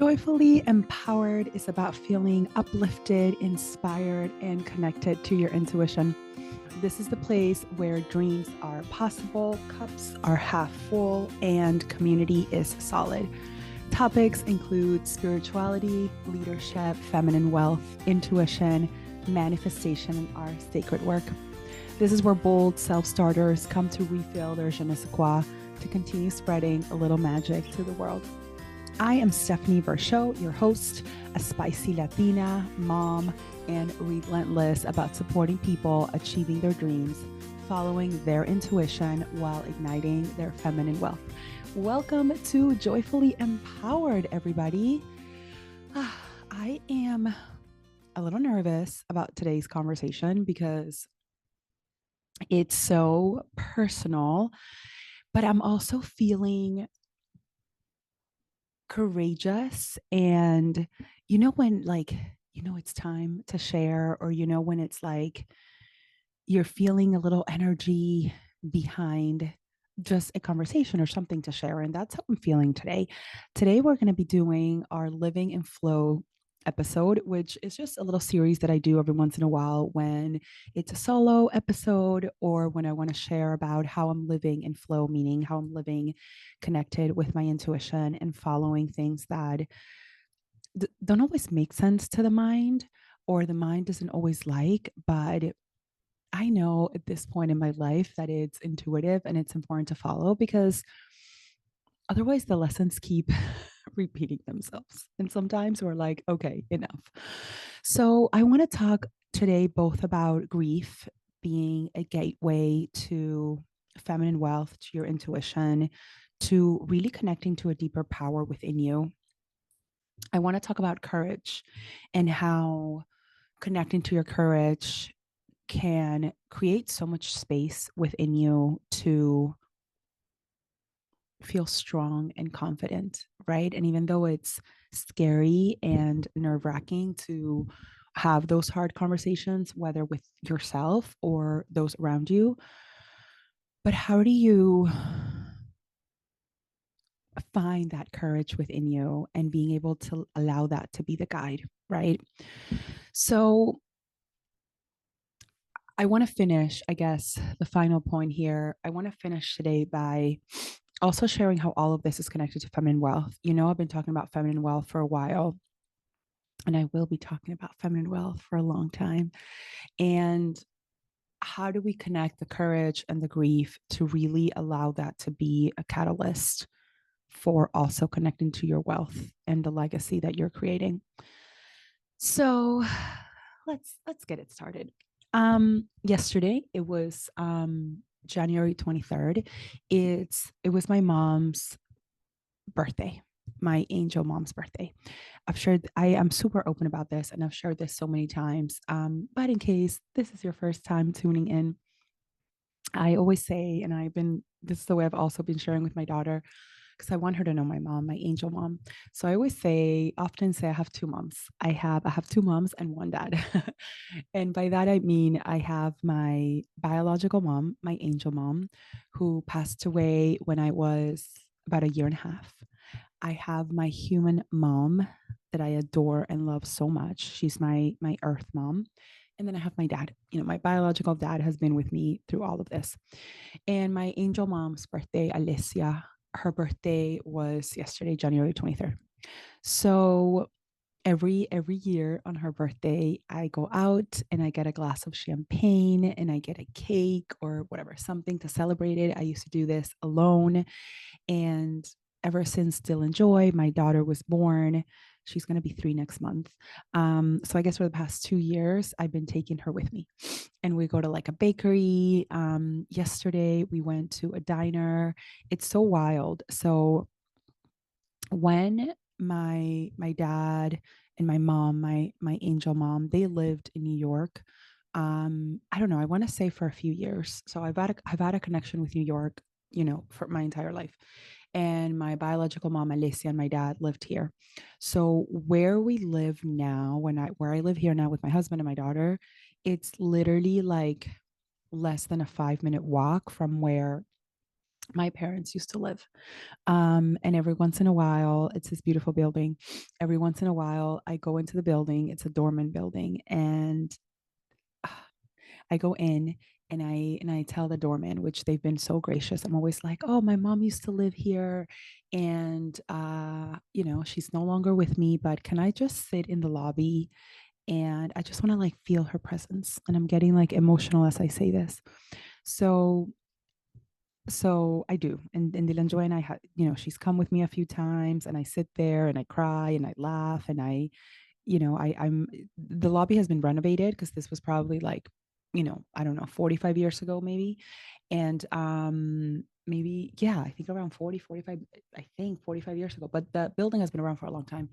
Joyfully Empowered is about feeling uplifted, inspired, and connected to your intuition. This is the place where dreams are possible, cups are half full, and community is solid. Topics include spirituality, leadership, feminine wealth, intuition, manifestation, and our sacred work. This is where bold self starters come to refill their je ne sais quoi to continue spreading a little magic to the world. I am Stephanie Verchot, your host, a spicy Latina, mom, and relentless about supporting people achieving their dreams, following their intuition while igniting their feminine wealth. Welcome to Joyfully Empowered, everybody. I am a little nervous about today's conversation because it's so personal, but I'm also feeling courageous. And when it's time to share, or when it's like you're feeling a little energy behind just a conversation or something to share. And that's how I'm feeling today. We're going to be doing our Living in Flow episode, which is just a little series that I do every once in a while when it's a solo episode, or when I want to share about how I'm living in flow, meaning how I'm living connected with my intuition and following things that don't always make sense to the mind, or the mind doesn't always like. But I know at this point in my life that it's intuitive and it's important to follow, because otherwise the lessons keep repeating themselves. And sometimes we're like, okay, enough. So I want to talk today both about grief being a gateway to feminine wealth, to your intuition, to really connecting to a deeper power within you. I want to talk about courage and how connecting to your courage can create so much space within you to feel strong and confident, right? And even though it's scary and nerve wracking to have those hard conversations, whether with yourself or those around you, but how do you find that courage within you and being able to allow that to be the guide, right? So, I want to finish, I guess, the final point here. I want to finish today by also sharing how all of this is connected to feminine wealth. I've been talking about feminine wealth for a while, and I will be talking about feminine wealth for a long time. And how do we connect the courage and the grief to really allow that to be a catalyst for also connecting to your wealth and the legacy that you're creating? So let's get it started. Yesterday it was January 23rd. It was my mom's birthday, my angel mom's birthday. I am super open about this, and I've shared this so many times. But in case this is your first time tuning in, I always say, and this is the way I've also been sharing with my daughter, because I want her to know my mom, my angel mom. So I often say I have two moms. I have two moms and one dad. And by that I mean I have my biological mom, my angel mom, who passed away when I was about a year and a half. I have my human mom that I adore and love so much. She's my earth mom. And then I have my dad. My biological dad has been with me through all of this. And my angel mom's birthday, Alessia, her birthday was yesterday, January 23rd. So every year on her birthday, I go out and I get a glass of champagne and I get a cake or whatever, something to celebrate it. I used to do this alone. And ever since Dylan Joy, my daughter, was born, she's going to be 3 next month. So I guess for the past 2 years, I've been taking her with me, and we go to like a bakery. Yesterday we went to a diner. It's so wild. So when my dad and my mom, my angel mom, they lived in New York. I don't know, I want to say for a few years. So I've had a connection with New York, for my entire life. And my biological mom, Alicia, and my dad lived here. So where we live now, where I live here now with my husband and my daughter, it's literally like less than a 5-minute walk from where my parents used to live. And every once in a while, it's this beautiful building. Every once in a while, I go into the building. It's a dormant building, and I go in and I tell the doorman, which they've been so gracious. I'm always like, "Oh, my mom used to live here, and she's no longer with me, but can I just sit in the lobby and I just want to like feel her presence?" And I'm getting like emotional as I say this. So I do. And Dilanjoy and I had, she's come with me a few times, and I sit there and I cry and I laugh, and I'm the lobby has been renovated because this was probably like, I don't know, 45 years ago maybe. And maybe, yeah, I think around 40, 45, I think 45 years ago. But the building has been around for a long time.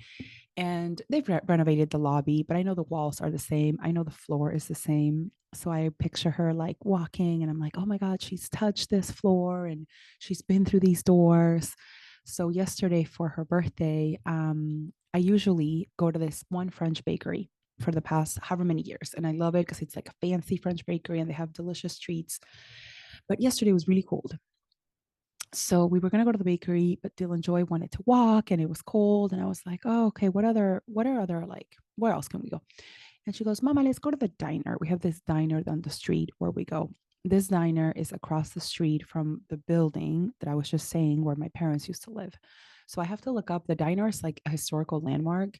And they've renovated the lobby, but I know the walls are the same. I know the floor is the same. So I picture her like walking, and I'm like, oh my God, she's touched this floor and she's been through these doors. So yesterday for her birthday, I usually go to this one French bakery for the past however many years. And I love it because it's like a fancy French bakery and they have delicious treats. But yesterday was really cold. So we were gonna go to the bakery, but Dylan Joy wanted to walk and it was cold. And I was like, oh, okay, where else can we go? And she goes, Mama, let's go to the diner. We have this diner down the street where we go. This diner is across the street from the building that I was just saying where my parents used to live. So I have to look up the diner is like a historical landmark.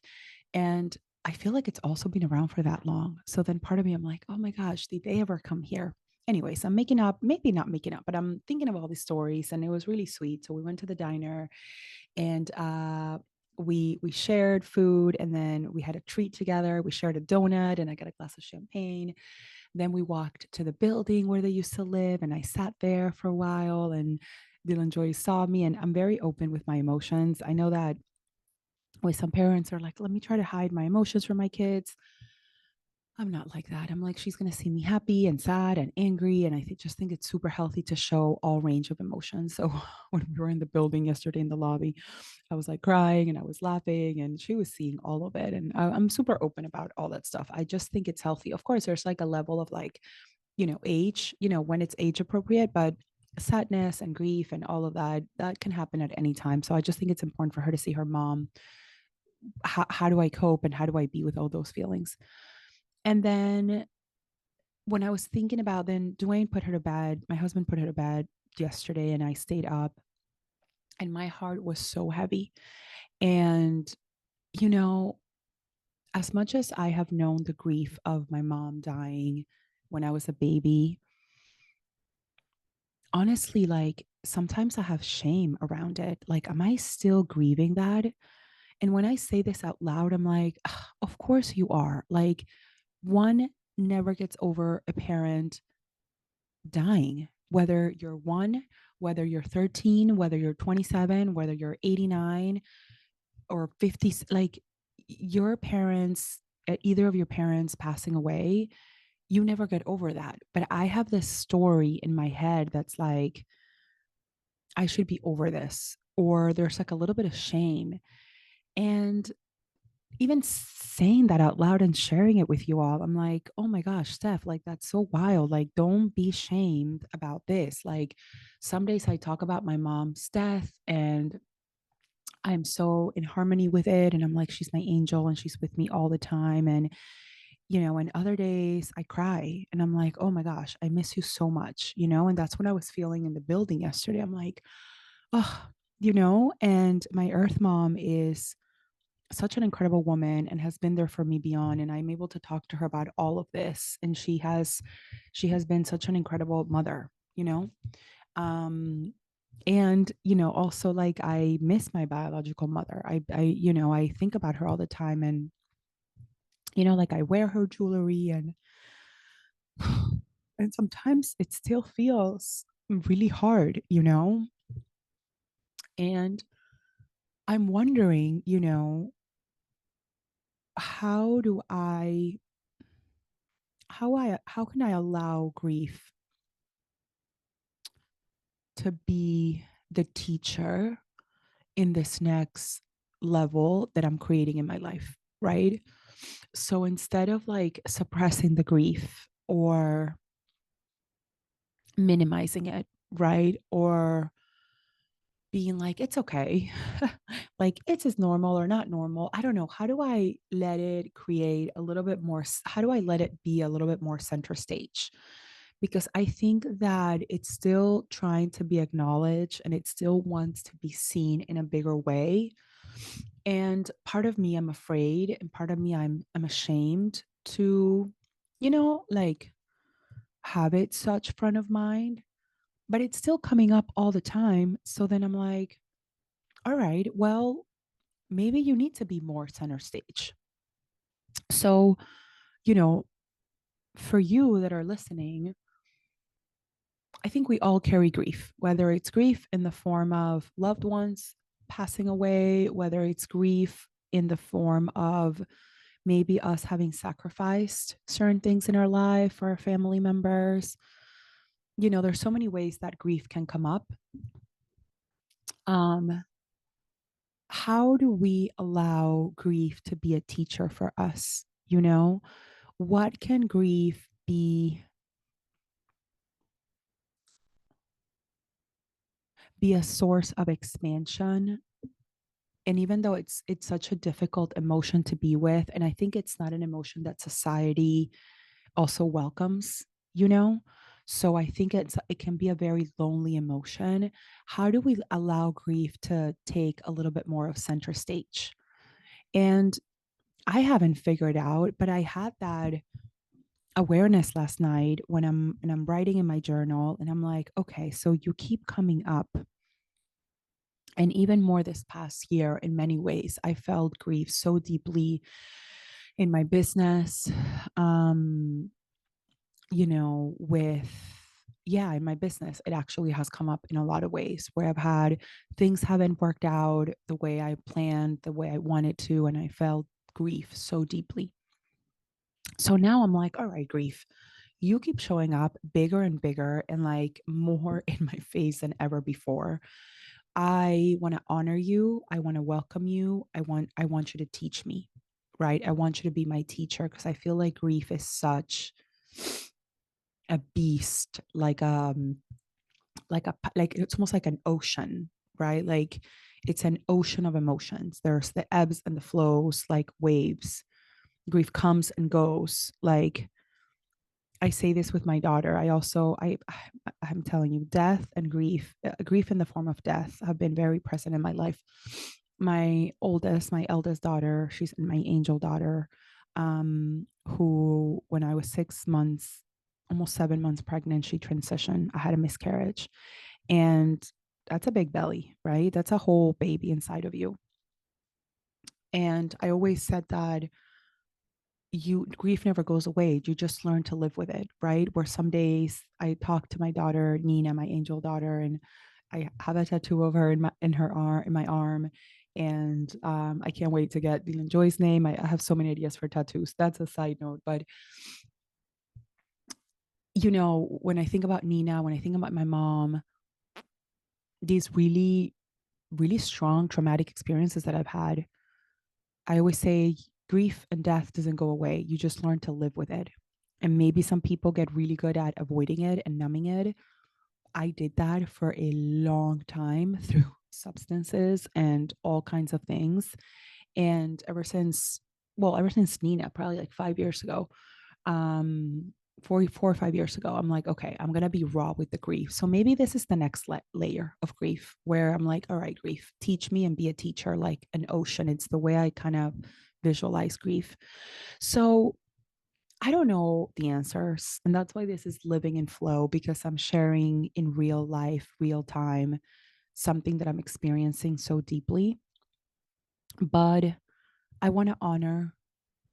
And I feel like it's also been around for that long. So then part of me, I'm like, oh my gosh, did they ever come here? Anyways, I'm making up, maybe not making up, but I'm thinking of all these stories, and it was really sweet. So we went to the diner, and we shared food, and then we had a treat together. We shared a donut, and I got a glass of champagne. Then we walked to the building where they used to live, and I sat there for a while, and Dylan Joy saw me, and I'm very open with my emotions. I know that with some parents are like, let me try to hide my emotions from my kids. I'm not like that. I'm like, she's going to see me happy and sad and angry. And just think it's super healthy to show all range of emotions. So when we were in the building yesterday in the lobby, I was like crying and I was laughing, and she was seeing all of it. And I'm super open about all that stuff. I just think it's healthy. Of course, there's like a level of like, age, when it's age appropriate, but sadness and grief and all of that, that can happen at any time. So I just think it's important for her to see her mom. How do I cope and how do I be with all those feelings? And then when I was thinking about, then Dwayne put her to bed, my husband put her to bed yesterday, and I stayed up, and my heart was so heavy. And, you know, as much as I have known the grief of my mom dying when I was a baby, honestly, like sometimes I have shame around it. Like, am I still grieving that? And when I say this out loud, I'm like, of course you are. Like, one never gets over a parent dying, whether you're one, whether you're 13, whether you're 27, whether you're 89 or 50, like your parents, either of your parents passing away, you never get over that. But I have this story in my head that's like, I should be over this, or there's like a little bit of shame. And even saying that out loud and sharing it with you all, I'm like, oh my gosh, Steph, like that's so wild. Like, don't be shamed about this. Like, some days I talk about my mom's death and I'm so in harmony with it. And I'm like, she's my angel and she's with me all the time. And, and other days I cry and I'm like, oh my gosh, I miss you so much, and that's what I was feeling in the building yesterday. I'm like, oh, and my earth mom is such an incredible woman and has been there for me beyond, and I'm able to talk to her about all of this, and she has been such an incredible mother, um and also like I miss my biological mother. I think about her all the time, and like I wear her jewelry, and and sometimes it still feels really hard, and I'm wondering, how do I how can I allow grief to be the teacher in this next level that I'm creating in my life, right? So instead of like suppressing the grief or minimizing it, right? Or being like, it's okay. Like, it's as normal or not normal. I don't know. How do I let it create a little bit more? How do I let it be a little bit more center stage? Because I think that it's still trying to be acknowledged and it still wants to be seen in a bigger way. And part of me, I'm afraid, and part of me, I'm ashamed to, like have it such front of mind, but it's still coming up all the time. So then I'm like, all right, well, maybe you need to be more center stage. So, you know, for you that are listening, I think we all carry grief, whether it's grief in the form of loved ones passing away, whether it's grief in the form of maybe us having sacrificed certain things in our life for our family members. There's so many ways that grief can come up. Um, how do we allow grief to be a teacher for us? What can grief be a source of expansion? And even though it's such a difficult emotion to be with, and I think it's not an emotion that society also welcomes, you know? So I think it can be a very lonely emotion. How do we allow grief to take a little bit more of center stage? And I haven't figured out, but I had that awareness last night when I'm writing in my journal and I'm like, okay, so you keep coming up. And even more this past year, in many ways, I felt grief so deeply in my business. Um, with, yeah, in my business, it actually has come up in a lot of ways where I've had things haven't worked out the way I planned, the way I wanted to, and I felt grief so deeply. So now I'm like, all right, grief, you keep showing up bigger and bigger and like more in my face than ever before. I want to honor you. I want to welcome you. I want you to teach me, right? I want you to be my teacher because I feel like grief is such a beast, like it's almost like an ocean, right? Like it's an ocean of emotions. There's the ebbs and the flows, like waves. Grief comes and goes. Like I say this with my daughter. I'm telling you, death and grief in the form of death have been very present in my life. My eldest daughter, she's my angel daughter, who when I was 6 months, almost 7 months pregnant, she transitioned. I had a miscarriage. And that's a big belly, right? That's a whole baby inside of you. And I always said that grief never goes away. You just learn to live with it, right? Where some days I talk to my daughter, Nina, my angel daughter, and I have a tattoo of her in my arm. And I can't wait to get Dylan Joy's name. I have so many ideas for tattoos. That's a side note. But when I think about Nina, when I think about my mom, these really, really strong traumatic experiences that I've had, I always say grief and death doesn't go away. You just learn to live with it. And maybe some people get really good at avoiding it and numbing it. I did that for a long time through substances and all kinds of things. And ever since Nina, probably like 5 years ago, um, 4 or 5 years ago, I'm like, okay, I'm gonna be raw with the grief. So maybe this is the next layer of grief where I'm like, all right, grief, teach me and be a teacher, like an ocean. It's the way I kind of visualize grief. So I don't know the answers. And that's why this is living in flow because I'm sharing in real life, real time, something that I'm experiencing so deeply. But I want to honor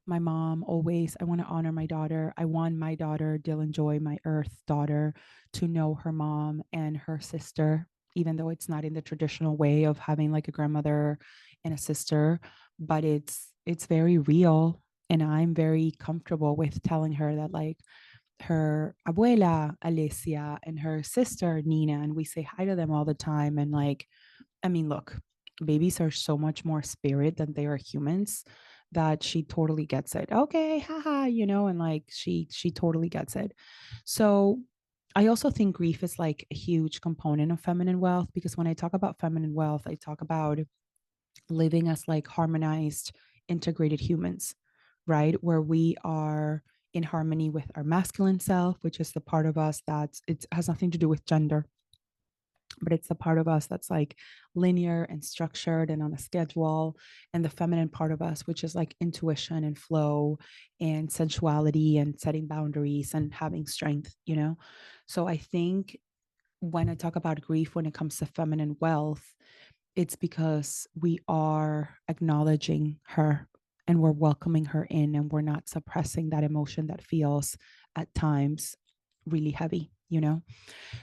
my mom always. I want to honor my daughter. I want my daughter, Dylan Joy, my earth daughter, to know her mom and her sister, even though it's not in the traditional way of having like a grandmother and a sister, but it's very real. And I'm very comfortable with telling her that like her abuela Alicia and her sister Nina, and we say hi to them all the time. And like, I mean, look, babies are so much more spirit than they are humans that she totally gets it. Okay, haha, and like she totally gets it. So I also think grief is like a huge component of feminine wealth, because when I talk about feminine wealth, I talk about living as like harmonized, integrated humans, right? Where we are in harmony with our masculine self, which is the part of us that it has nothing to do with gender, but it's the part of us that's like linear and structured and on a schedule, and the feminine part of us, which is like intuition and flow and sensuality and setting boundaries and having strength, you know? So I think when I talk about grief, when it comes to feminine wealth, it's because we are acknowledging her and we're welcoming her in, and we're not suppressing that emotion that feels at times really heavy, you know?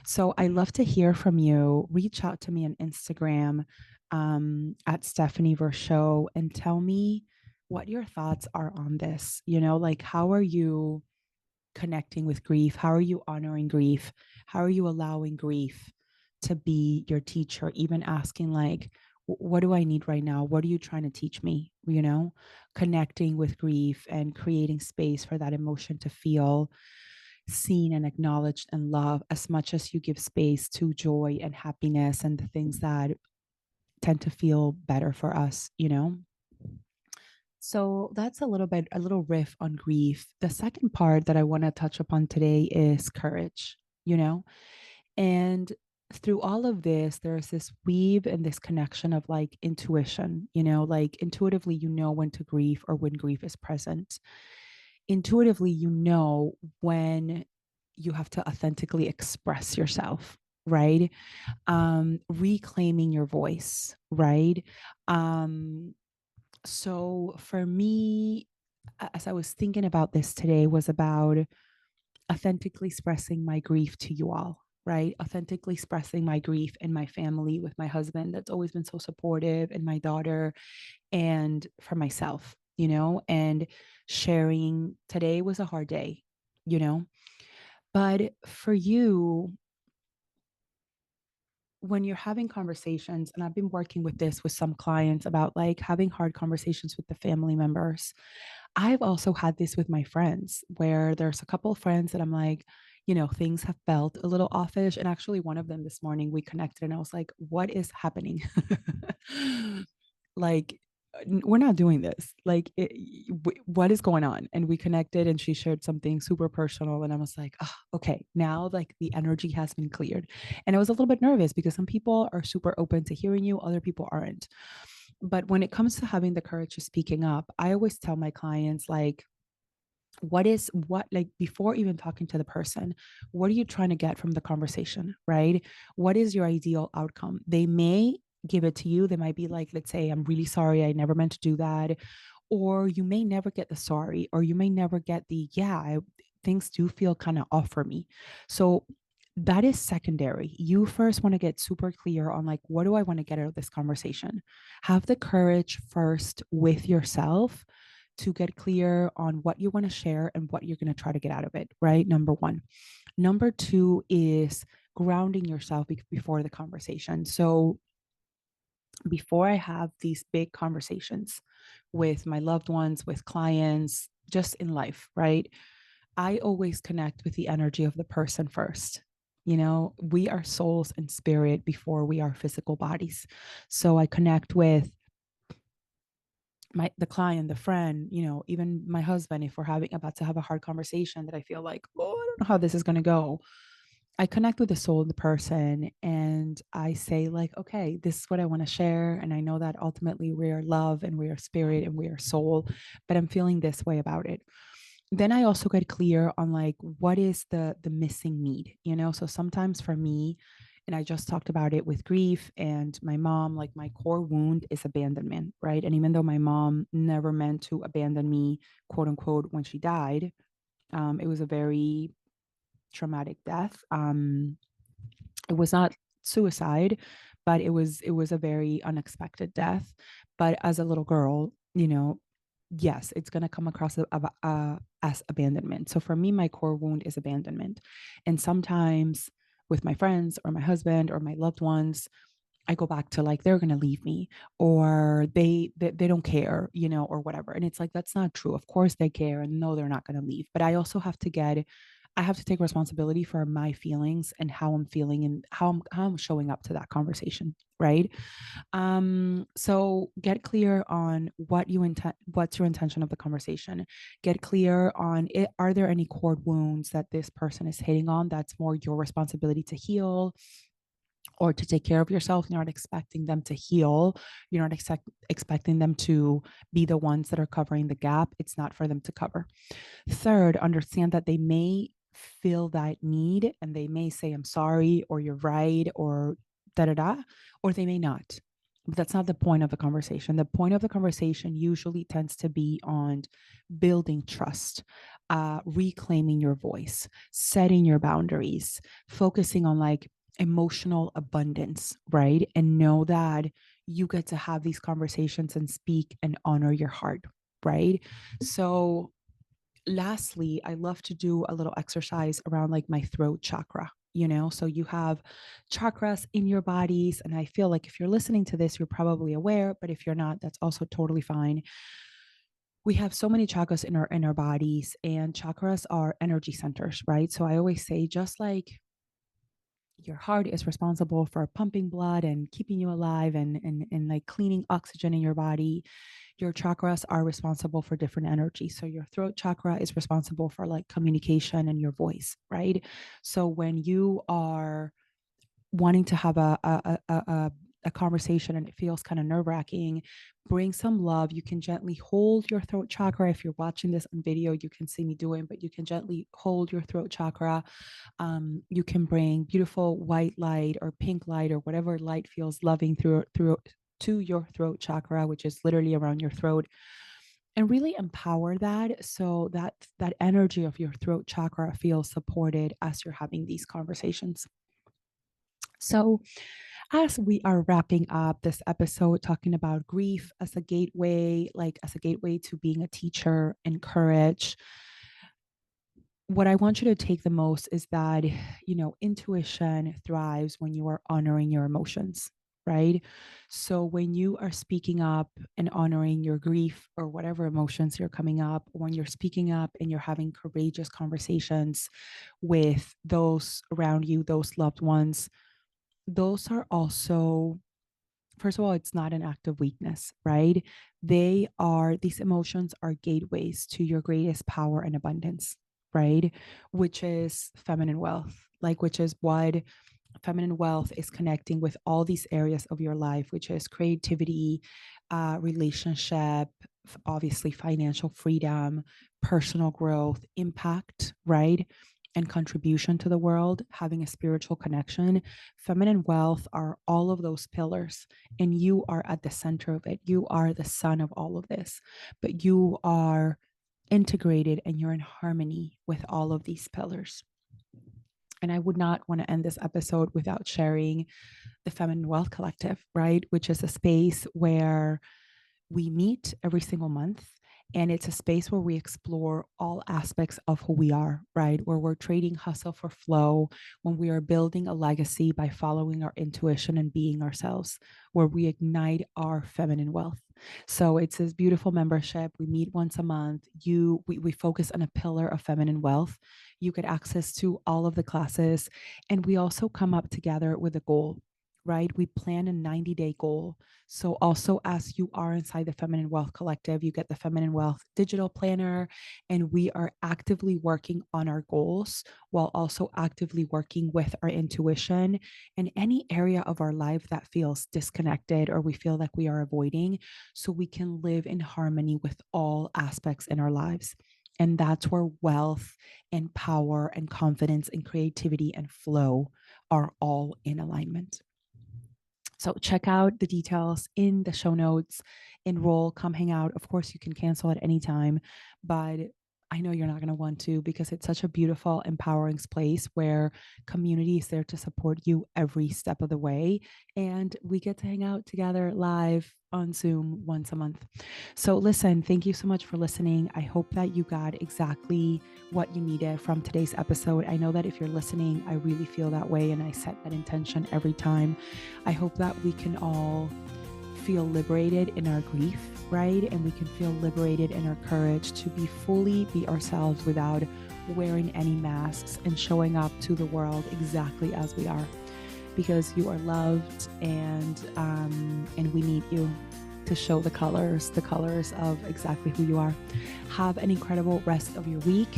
So I love to hear from you. Reach out to me on Instagram at Stephanie Verschow and tell me what your thoughts are on this. You know, like, how are you connecting with grief? How are you honoring grief? How are you allowing grief to be your teacher? Even asking, like, what do I need right now? What are you trying to teach me? You know, connecting with grief and creating space for that emotion to feel seen and acknowledged and loved, as much as you give space to joy and happiness and the things that tend to feel better for us, you know? So that's a little bit, a little riff on grief. The second part that I want to touch upon today is courage, you know? And through all of this, there's this weave and this connection of like intuition, you know, like intuitively, you know, when to grieve or when grief is present. Intuitively, you know, when you have to authentically express yourself, right? Reclaiming your voice, right? um so for me, as I was thinking about this today, was about authentically expressing my grief to you all, right? Authentically expressing my grief in my family, with my husband that's always been so supportive, and my daughter, and for myself, you know, and sharing. Today was a hard day, you know, but for you, when you're having conversations, and I've been working with this with some clients about like having hard conversations with the family members. I've also had this with my friends, where there's a couple of friends that I'm like, you know, things have felt a little offish. And actually, one of them this morning, we connected and I was like, what is happening? Like, we're not doing this. Like, what is going on? And we connected, and she shared something super personal. And I was like, oh, okay, now like the energy has been cleared. And I was a little bit nervous because some people are super open to hearing you, other people aren't. But when it comes to having the courage of speaking up, I always tell my clients, like, what, like, before even talking to the person, what are you trying to get from the conversation, right? What is your ideal outcome? They may give it to you. They might be like, let's say, I'm really sorry, I never meant to do that. Or you may never get the sorry, or you may never get the, yeah, things do feel kind of off for me. So that is secondary. You first want to get super clear on, like, what do I want to get out of this conversation? Have the courage first with yourself to get clear on what you want to share and what you're going to try to get out of it, right? Number one. Number two is grounding yourself before the conversation. So before I have these big conversations with my loved ones, with clients, just in life, right? I always connect with the energy of the person first. You know, we are souls and spirit before we are physical bodies. So I connect with the client, the friend, you know, even my husband, if we're having about to have a hard conversation that I feel like, oh, I don't know how this is going to go. I connect with the soul of the person and I say, like, okay, this is what I want to share. And I know that ultimately we are love and we are spirit and we are soul, but I'm feeling this way about it. Then I also get clear on, like, what is the missing need, you know? So sometimes for me, and I just talked about it with grief and my mom, like, my core wound is abandonment, right? And even though my mom never meant to abandon me, quote unquote, when she died, it was a very traumatic death. It was not suicide, but it was a very unexpected death. But as a little girl, you know, yes, it's going to come across as abandonment. So for me, my core wound is abandonment. And sometimes with my friends or my husband or my loved ones, I go back to, like, they're going to leave me, or they don't care, you know, or whatever. And it's like, that's not true. Of course they care, and no, they're not going to leave. But I also have to get I have to take responsibility for my feelings and how I'm feeling and how I'm showing up to that conversation, right? So get clear on what you intend, what's your intention of the conversation. Get clear on it. Are there any cord wounds that this person is hitting on that's more your responsibility to heal or to take care of yourself? You're not expecting them to heal. You're not expecting them to be the ones that are covering the gap. It's not for them to cover. Third, understand that they may feel that need and they may say, I'm sorry, or you're right, or da da da, or they may not. But that's not the point of the conversation. The point of the conversation usually tends to be on building trust, reclaiming your voice, setting your boundaries, focusing on like emotional abundance, right? And know that you get to have these conversations and speak and honor your heart, right? So lastly, I love to do a little exercise around like my throat chakra. So you have chakras in your bodies. And I feel like if you're listening to this, you're probably aware, but if you're not, that's also totally fine. We have so many chakras in our bodies, and chakras are energy centers, right? So I always say, just like your heart is responsible for pumping blood and keeping you alive and like cleaning oxygen in your body, your chakras are responsible for different energies. So your throat chakra is responsible for like communication and your voice, right? So when you are wanting to have a conversation and it feels kind of nerve-wracking, bring some love. You can gently hold your throat chakra. If you're watching this on video, you can see me doing, but you can gently hold your throat chakra. You can bring beautiful white light or pink light or whatever light feels loving through to your throat chakra, which is literally around your throat, and really empower that so that that energy of your throat chakra feels supported as you're having these conversations. So, as we are wrapping up this episode talking about grief as a gateway, like as a gateway to being a teacher and courage, what I want you to take the most is that, intuition thrives when you are honoring your emotions, right? So when you are speaking up and honoring your grief or whatever emotions you're coming up, when you're speaking up and you're having courageous conversations with those around you, those loved ones, those are also, first of all, it's not an act of weakness, right? These emotions are gateways to your greatest power and abundance, right? Which is feminine wealth, like, which is what feminine wealth is connecting with all these areas of your life, which is creativity, relationship, obviously financial freedom, personal growth, impact, right? And contribution to the world, having a spiritual connection. Feminine wealth are all of those pillars, and you are at the center of it. You are the sun of all of this, but you are integrated and you're in harmony with all of these pillars. And I would not want to end this episode without sharing the Feminine Wealth Collective, right? Which is a space where we meet every single month. And it's a space where we explore all aspects of who we are, right? Where we're trading hustle for flow, when we are building a legacy by following our intuition and being ourselves, where we ignite our feminine wealth. So it's this beautiful membership. We meet once a month. We focus on a pillar of feminine wealth. You get access to all of the classes. And we also come up together with a goal, right? We plan a 90-day goal. So also, as you are inside the Feminine Wealth Collective, you get the Feminine Wealth Digital Planner, and we are actively working on our goals while also actively working with our intuition and any area of our life that feels disconnected or we feel like we are avoiding, so we can live in harmony with all aspects in our lives. And that's where wealth and power and confidence and creativity and flow are all in alignment. So check out the details in the show notes, enroll, come hang out. Of course, you can cancel at any time, but I know you're not going to want to, because it's such a beautiful, empowering place where community is there to support you every step of the way. And we get to hang out together live on Zoom once a month. So listen, thank you so much for listening. I hope that you got exactly what you needed from today's episode. I know that if you're listening, I really feel that way, and I set that intention every time. I hope that we can all feel liberated in our grief, right? And we can feel liberated in our courage to be fully be ourselves without wearing any masks and showing up to the world exactly as we are, because you are loved, and we need you to show the colors of exactly who you are. Have an incredible rest of your week.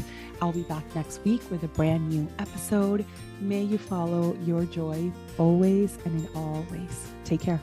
I'll be back next week with a brand new episode. May you follow your joy always and in all ways. Take care.